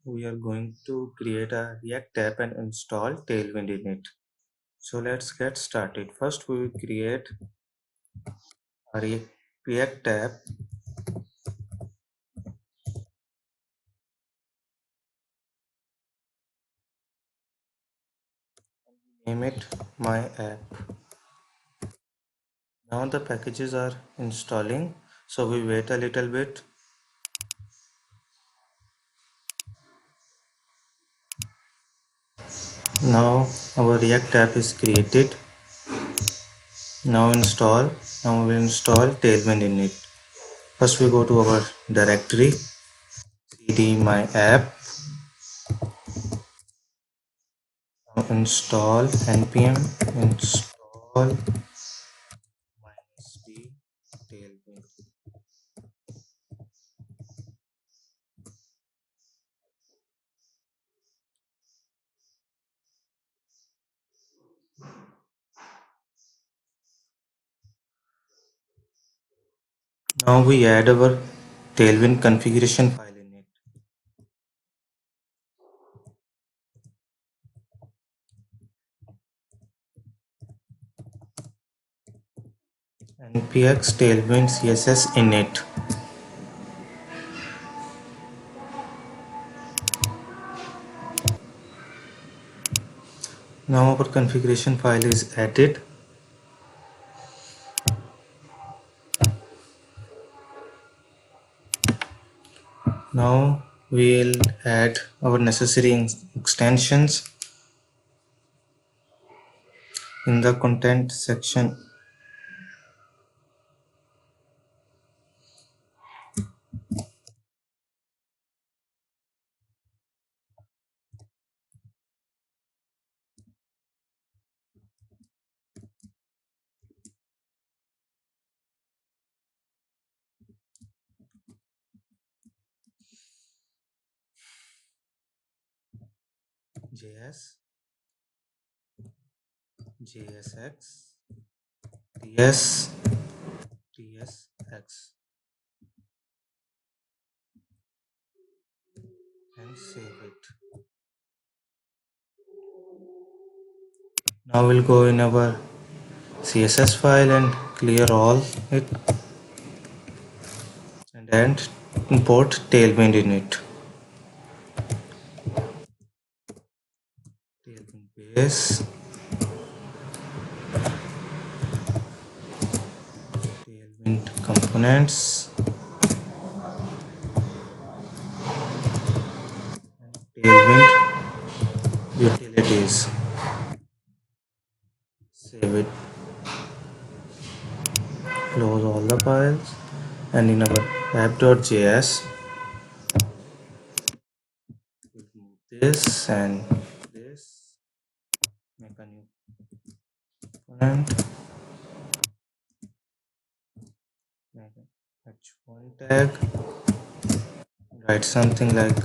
we are going to create a React app and install Tailwind in it. So let's get started. First, we will create a React app. Name it my app. Now the packages are installing, so we wait a little bit. Now our React app is created. Now install. Now we will install Tailwind in it. First, we go to our directory, cd my app. Now install npm install -b tailwind. Now we add our Tailwind configuration file in it. npx Tailwind CSS init. Now our configuration file is added. Now we'll add our necessary extensions in the content section. JS, JSX, TS, TSX, and save it. Now we'll go in our CSS file and clear all it and then import Tailwind in it. Tailwind base, Tailwind components, Tailwind utilities. Save it, close all the files, and in our app.js, we'll move this and this, make a new component, make a h1 tag, write something like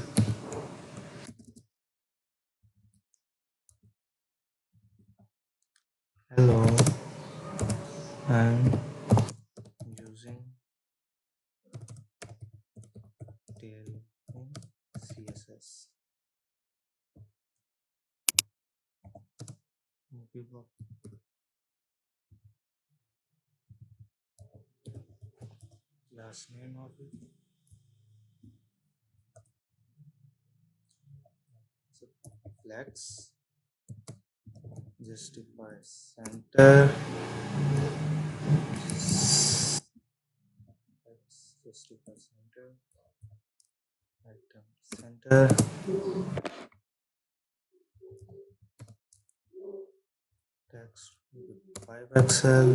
hello, I'm using Tailwind CSS. Give a class name of it. So flex, justify center, let's justify center, item center, text 5 pixel,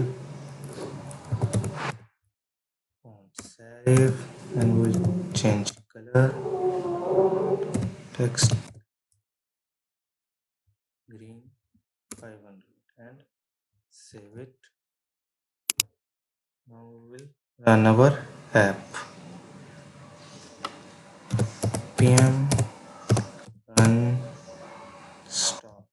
font serif, and we'll change color, text green 500, and save it. Now we will run our app. pm run stop.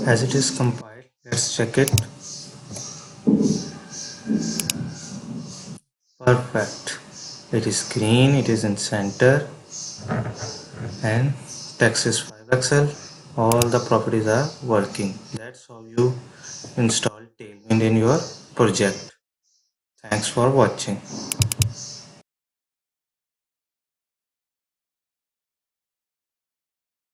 As it is compiled, let's check it. Perfect. It is green, it is in center, and text is 5 pixel. All the properties are working. That's how you install Tailwind in your project. Thanks for watching.